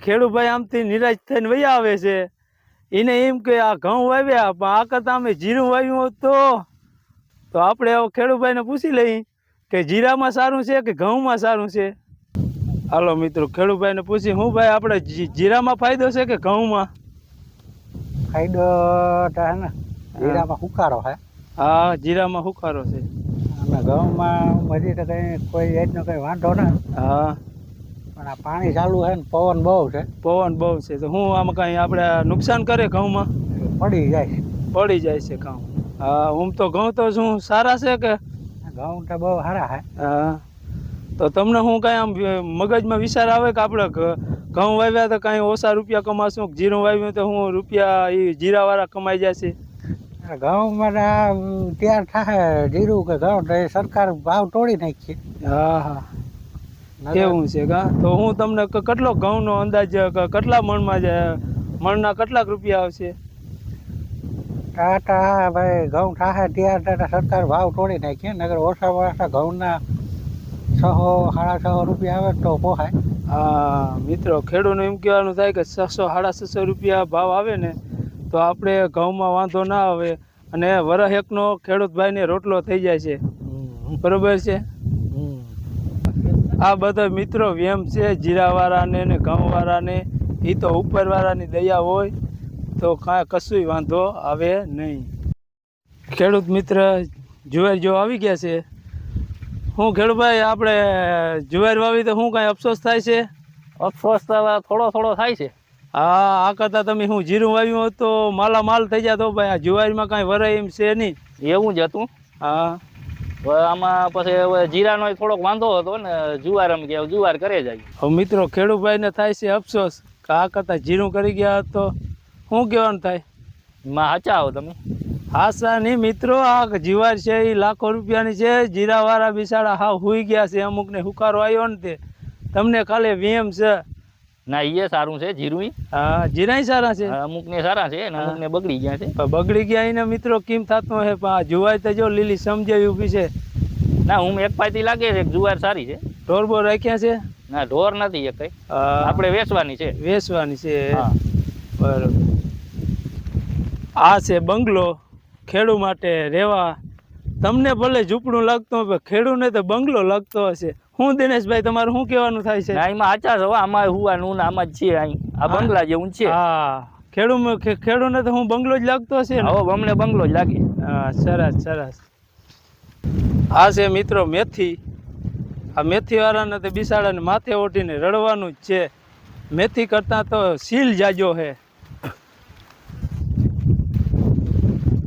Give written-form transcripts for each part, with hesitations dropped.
ખેડૂભાઈ આમથી નિરાશ થઈને વયા આવે છે. એને એમ કે આ ઘઉં વાવ્યા પણ આ કરતા અમે જીરું વાવ્યું હોત તો આપણે ખેડૂભાઈને પૂછી લઈએ કે જીરામાં સારું છે કે ઘઉંમાં સારું છે. હાલો મિત્રો ખેડૂભાઈને પૂછી હું ભાઈ આપણે જીરામાં ફાયદો છે કે ઘઉંમાં? ફાયદો તો હે ને જીરામાં હુકારો હે. હા જીરામાં હુકારો છે અને ઘઉંમાં હજી તો કઈ કોઈ જાતનો કઈ વાંધો ના. હા પણ આ પાણી ચાલુ છે ને પવન બહુ છે. પવન બહુ છે તો હું આમાં કઈ આપણે નુકસાન કરે ઘઉંમાં? પડી જાય છે ઘઉં. હા તો ઘઉં તો શું સારા છે કે? ઘઉં તો બહુ સારા હે. હા તો તમને હું કઈ આમ મગજમાં વિચાર આવે કે આપણે ઘઉં વાવ્યા તો કઈ ઓછા રૂપિયા કમાશું, જીરું વાવ્યું તો હું રૂપિયા એ જીરાવાળા કમાઈ જશે? ઘઉંમાં તૈયાર થાય જીરું કે ઘઉં તો સરકાર ભાવ તોડી નાખી. હા હા એવું છે કા? તો હું તમને કેટલો ઘઉંનો અંદાજ કેટલા મણના કેટલાક રૂપિયા આવશે? ટાટા ભાઈ ઘઉં થાય ત્યારે સરકાર ભાવ તોડી નાખીએ. નગર ઓછા ઘઉંના 600-650 રૂપિયા આવે તો પોહાય. હા મિત્રો ખેડૂતનું એમ કહેવાનું થાય કે 600-650 રૂપિયા ભાવ આવે ને તો આપણે ઘઉંમાં વાંધો ના આવે અને વરસ એકનો ખેડૂત ભાઈને રોટલો થઈ જાય છે. બરોબર છે. આ બધા મિત્રો વેમ છે જીરાવાળાને ને ઘઉંવાળાને. એ તો ઉપરવાળાની દયા હોય તો કાંઈ કશું વાંધો આવે નહીં. ખેડૂત મિત્ર જુવાર જો આવી ગયા છે. હું ખેડૂતભાઈ આપણે જુવાર વાવી તો શું કાંઈ અફસોસ થાય છે? અફસોસ તો થોડો થાય છે. હા આ કરતાં તમે હું જીરું વાવ્યું હોત તો માલ થઈ જતો ભાઈ. આ જુવારમાં કાંઈ વરાય એમ છે નહીં. એવું જ હતું. હા આમાં પછી હવે જીરાનો થોડોક વાંધો હતો ને જુવાર કે જુવાર કરે જાય. હવે મિત્રો ખેડૂતભાઈને થાય છે અફસોસ કે આ કરતાં જીરું કરી ગયા તો શું કહેવાનું થાય? માં હાચા આવો તમે. હાસા નહીં મિત્રો, આ જુવાર છે એ લાખો રૂપિયાની છે. જીરાવાળા બિચારા હા હુઈ ગયા છે. અમુકને હુકારો આવ્યો ને તે તમને ખાલી વેમ છે. ના એ સારું છે જીરું. હા જીરાય સારા છે. અમુક ને સારા છે ને અમુક ને બગડી ગયા છે. બગડી ગયા એને મિત્રો કેમ થતો હે? પણ આ જુવાર તો જો લીલી સમજાવી ઊભી છે. ના હું એક પાતી લાગે છે જુવાર સારી છે. ઢોર બોર રાખ્યા છે? ના ઢોર નથી એક કઈ. આપણે વેચવાની છે. બરોબર. આ છે બંગલો ખેડૂ માટે રહેવા. તમને ભલે ઝૂંપડું લાગતું હોય ખેડૂને તો બંગલો લાગતો હશે. હું દિનેશભાઈ તમારું શું કહેવાનું થાય છે? એમાં આચા છે આમાં હુવાનું ને આમાં જ છે. અહીં આ બંગલા જેવું છે. હા ખેડૂને તો હું બંગલો જ લાગતો હશે ને? હવે અમને બંગલો જ લાગે. હા સરસ. આ છે મિત્રો મેથી. આ મેથીવાળાને તો બિસાડાને માથે ઓઢીને રડવાનું જ છે. મેથી કરતાં તો સીલ જાજો છે.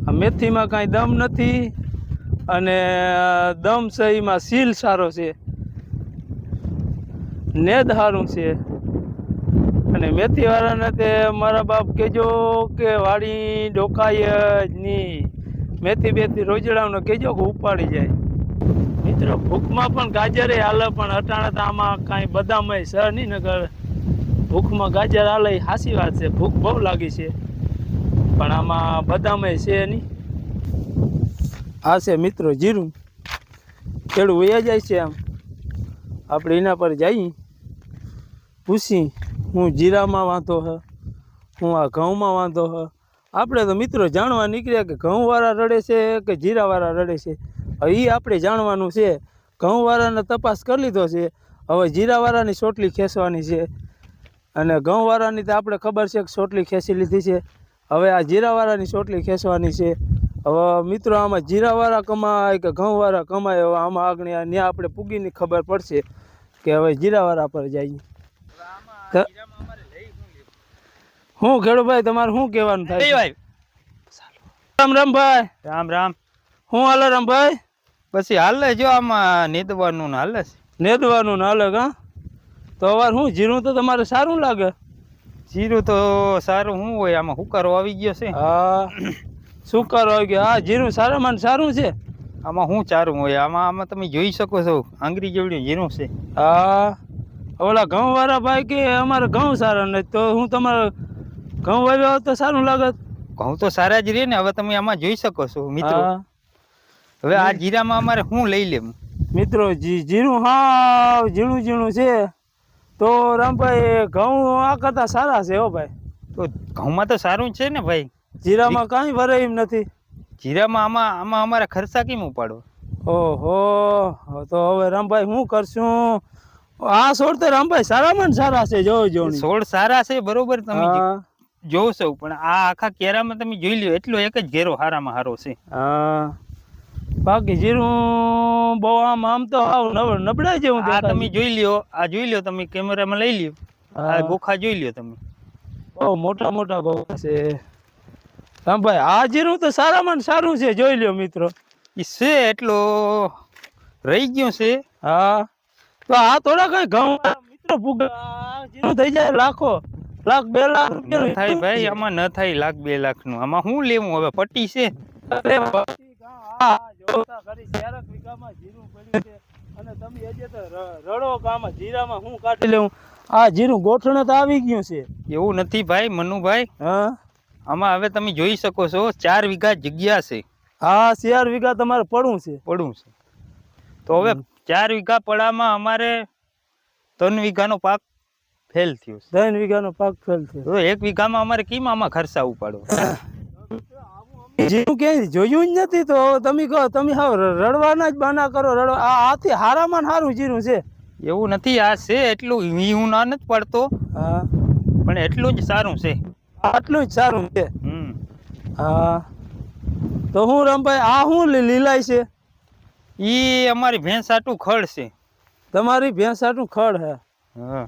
આ મેથીમાં કાંઈ દમ નથી અને દમ છે એમાં સીલ સારો છે, નેદ સારું છે. અને મેથીવાળાને તે મારા બાપ કહેજો કે વાડી ડોકાય જ નહીં. મેથી બેથી રોજડાઓને કહેજો કે ઉપાડી જાય. મિત્રો ભૂખમાં પણ ગાજરે હાલે પણ અટાણે તો આમાં કાંઈ બદામય છે નહીં. નગર ભૂખમાં ગાજર હાલે એ સાચી વાત છે. ભૂખ બહુ લાગી છે પણ આમાં બદામય છે નહીં. આ છે મિત્રો જીરું. ખેડૂ વયા જાય છે. આમ આપણે એના પર જઈએ પૂછી હું જીરામાં વાંધો હ, હું આ ઘઉંમાં વાંધો હ. આપણે તો મિત્રો જાણવા નીકળ્યા કે ઘઉંવાળા રડે છે કે જીરાવાળા રડે છે. હવે એ આપણે જાણવાનું છે. ઘઉંવાળાને તપાસ કરી લીધો છે. હવે જીરાવાળાની સોટલી ખેંચવાની છે અને ઘઉંવાળાની તો આપણે ખબર છે કે સોટલી ખેંચી લીધી છે. હવે આ જીરાવાળાની સોટલી ખેંચવાની છે. હવે મિત્રો આમાં જીરાવાળા કમાય કે ઘઉંવાળા કમાય હવે આમાં આગળ ત્યાં આપણે પૂગીની ખબર પડશે કે હવે જીરાવાળા પર જઈએ. હું ખેડૂભાઈ તમારે શું કહેવાનું થાય? રામ ભાઈ. રામ. હું હાલે રામભાઈ? પછી હાલે જો આમાં નેદવાનું ને હાલે છે. નેદવાનું ને હાલે કા? તો હવે શું જીરું તો તમારે સારું લાગે? જીરું તો સારું શું હોય આમાં હુકારો આવી ગયો છે. હા સુકારો આવી ગયો. હા જીરું સારામાં સારું છે. આમાં શું સારું હોય આમાં તમે જોઈ શકો છો આંગળી જેવડી જીરું છે. હા ઓલા ઘઉં વાળા ભાઈ કે અમારે ઘઉં સારા નથી તો હું તમારે ઘઉં વાવ્યા તો સારું લાગત? ઘઉં તો સારા જ રે ને. હવે તમે આમાં જોઈ શકો છો મિત્રો. હવે આ જીરામાં અમારે શું લઈ લેવું મિત્રો? જીરું હા ઝીણું છે તો રામભાઈ ઘઉં આ કરતા સારા છે હો ભાઈ. તો ઘઉંમાં તો સારું જ છે ને ભાઈ. જીરામાં કાંઈ વરે એમ નથી. જીરામાં આમાં અમારા ખર્ચા કેમ ઉપાડો? ઓહો, તો હવે રામભાઈ શું કરશું? આ છોડ તો રામભાઈ સારામાં ને સારા છે. જોજો છોડ સારા છે બરોબર, તમે હા જોશો, પણ આ આખા કેરામાં તમે જોઈ લ્યો એટલો એક જ ઘેરો હારામાં હારો છે. હા, બાકી જીરું બહુ આમ તો નબળાઈ જેવું આ દેખાય. તમે જોઈ લ્યો, આ જોઈ લ્યો, તમે કેમેરામાં લઈ લ્યો, આ હા. ગોખા જોઈ લ્યો તમે. બહુ મોટા મોટા બહુ છે રામભાઈ. આ જીરું તો સારામાં ને સારું છે, જોઈ લ્યો મિત્રો. ઈ છે એટલો રહી ગયો છે. હા, તો આ થોડા કઈ ઘઉં મિત્રો ભૂગા જીરું થઈ જાય લાખ 2 લાખ ન રૂપિયા થાય ભાઈ, આમાં ન થાય 1-2 લાખ નું. આમાં શું લેવું હવે? પટ્ટી છે. અને તમે હજી તો રડો કામાં જીરામાં હું કાઢી લેવું. આ જીરું ગોઠણ તો આવી ગયું છે. એવું નથી ભાઈ મનુભાઈ, હા આમાં હવે તમે જોઈ શકો છો 4 વીઘા જગ્યા છે. હા, 4 વીઘા તમારે પડવું છે. પડું છે. તો હવે 4 વીઘા પડામાં અમારે 3 વીઘાનો પાક ફેલ થયો છે. 3 વીઘાનો પાક ફેલ થયો. તો 1 વીઘામાં અમારે કેમ આમાં ખર્ચા ઉપાડો? જીરું ક્યાંય જોયું જ નથી. તો તમે કહો, તમે હાવ રડવાના જ બાના કરો. રડવા આથી હારામાં હારું જીરું છે. એવું નથી, આ છે એટલું હું ના નથી પડતો, હા, પણ એટલું જ સારું છે. આટલું જ સારું છે. હા, તો હું રામભાઈ આ હું લીલાય છે? ઈ અમારી ભેંસ આટું ખડ છે. તમારી ભેંસ આટલું ખડ હે? હા,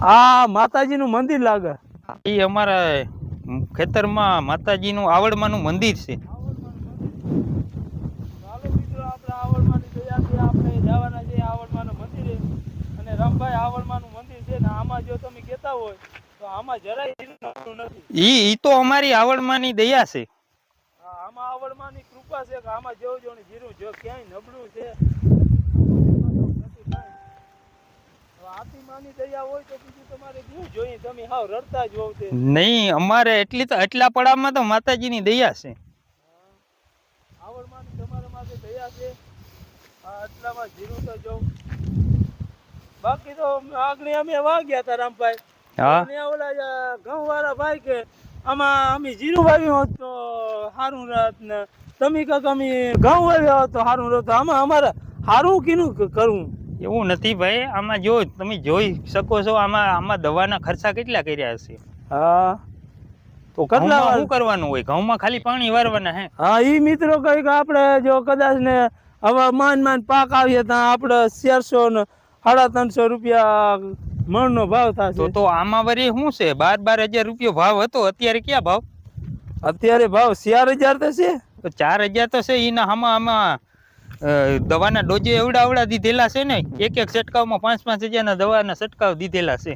આ માતાજીનું મંદિર લાગે. ઈ અમારા ખેતરમાં માતાજીનું આવડમાનું મંદિર છે. ચાલો મિત્રો, આપણે આવડમાની દયાથી આપણે જવાના છે આવડમાનું મંદિરે. અને રામભાઈ આવડમાનું મંદિર છે ને, આમાં જો તમે કહેતા હોય તો આમાં જરાય જીરું નથી. ઈ તો અમારી આવડમાની દયા છે. આમાં આવડમાની કૃપા છે કે આમાં જેવું જો જીરું જો ક્યાંય નબળું છે. આતીમાની દયા હોય તો બીજું તમારે શું જોઈએ? તમે હાવ રડતા જ હોવ તે. નહીં, અમારે એટલા પડામાં તો માતાજીની દયા છે. આવડમાની તમારા માટે દયા છે. આટલામાં જીરું તો જો. બાકી તો આગળ અમે વાગ્યા હતા રામભાઈ. હા, અને ઓલા ઘઉં વાળા ભાઈ કે આમાં અમે જીરું વાવ્યું હોત તો સારું રત ને તમે કાંક અમે ઘઉં વાવ્યા હોત તો સારું રત. આમાં અમારે સારું કીનું કરવું? એવું નથી ભાઈ, આમાં જો તમે જોઈ શકો છો, આમાં દવાના ખર્ચા કેટલા કર્યા હશે. હા, તો ઘઉંમાં કેટલા શું કરવાનું હોય? ઘઉંમાં ખાલી પાણી વારવાના હે. હા, ઈ મિત્રો કઈક આપણે જો કદાચ ને હવે માંડ પાક આવીએ તો આપણે 400 ને 350 રૂપિયા મણનો ભાવ થશે. તો આમાં વળી શું છે? 12,000 રૂપિયો ભાવ હતો, અત્યારે ક્યાં ભાવ? અત્યારે ભાવ 4,000 તો છે. તો 4,000 તો છે. એના આમાં દવાના ડોઝે એવડા દીધેલા છે ને, એક છંટકાવમાં 5,000 ના દવાના છંટકાવ દીધેલા છે.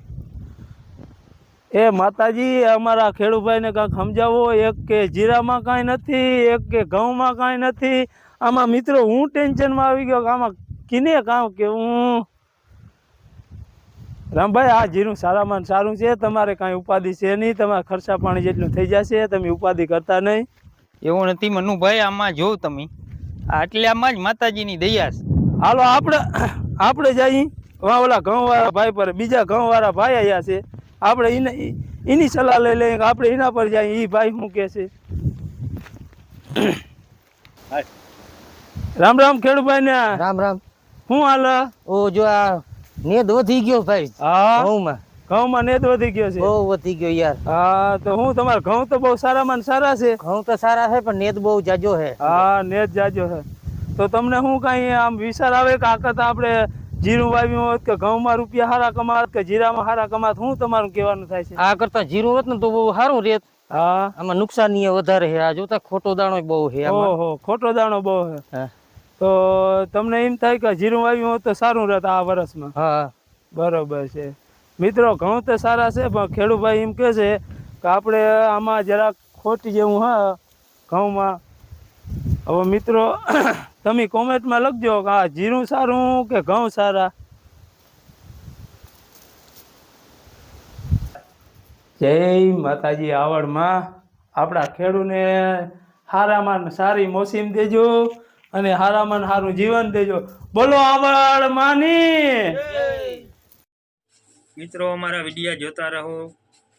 એ માતાજી, અમારા ખેડૂભાઈને કાંઈક સમજાવો. એક કે જીરામાં કાંઈ નથી, એક કે ઘઉંમાં કાંઈ નથી. આમાં મિત્રો હું ટેન્શનમાં આવી ગયો કે આમાં કિને કામ કે હું. રામભાઈ, આ જીરું સારામાં સારું છે. તમારે કાંઈ ઉપાધિ છે નહીં. તમારા ખર્ચા પાણી જેટલું થઈ જશે. તમે ઉપાધિ કરતા નહીં. એવું નથી મનુભાઈ, આમાં જો તમે આટલામાં જ માતાજીની દયા છે. હાલો આપણે જઈએ ઓલા ઘઉં વાળા ભાઈ પર. બીજા ઘઉં વાળા ભાઈ આવ્યા છે. આપણે એની સલાહ લઈ લઈએ કે આપણે એના પર જઈએ. એ ભાઈ શું કહે છે? રામ રામ ખેડૂભાઈ ને. રામ રામ. શું હાલ? ઓ જો આ નેદ વધી ગયો ભાઈ. હા, ઘઉંમાં નેદ વધી ગયો છે. બહુ વધી ગયો યાર. હા, તો હું તમારા ઘઉં તો બહુ સારામાં સારા છે. ઘઉં તો સારા છે પણ નેદ બહુ જાજો છે. હા, નેદ જાજો છે. તો તમને શું કાંઈ આમ વિચાર આવે કે આ કરતા આપણે જીરું વાવ્યું હોત કે ઘઉંમાં રૂપિયા સારા કમાત કે જીરામાં સારા કમાત? શું તમારું કહેવાનું થાય છે? આ કરતા જીરું હોત ને તો બહુ સારું રેત. હા, આમાં નુકસાન વધારે છે. આ જોતા ખોટો દાણો બહુ છે. ઓહો, ખોટો દાણો બહુ છે. તો તમને એમ થાય કે જીરું વાવ્યું હોત તો સારું રહેત આ વર્ષમાં? હા, બરોબર છે. મિત્રો, ઘઉં તો સારા છે પણ ખેડૂભાઈ એમ કહે છે કે આપણે આમાં જરાક ખોટી જેવું હા ઘઉંમાં. હવે મિત્રો, તમે કોમેન્ટમાં લખજો કે આ જીરું સારું કે ઘઉં સારા. જય માતાજી. આવડમાં આપણા ખેડૂને સારામાં સારી મોસમ દેજો અને હારામાં હારું જીવન દેજો. બોલો આવડ માની. મિત્રો અમારા વિડીયા જોતા રહો.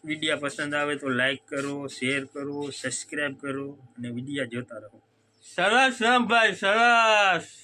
વિડીયા પસંદ આવે તો લાઈક કરો, શેર કરો, સબસ્ક્રાઈબ કરો અને વિડીયા જોતા રહો. સરસ રામભાઈ સરસ.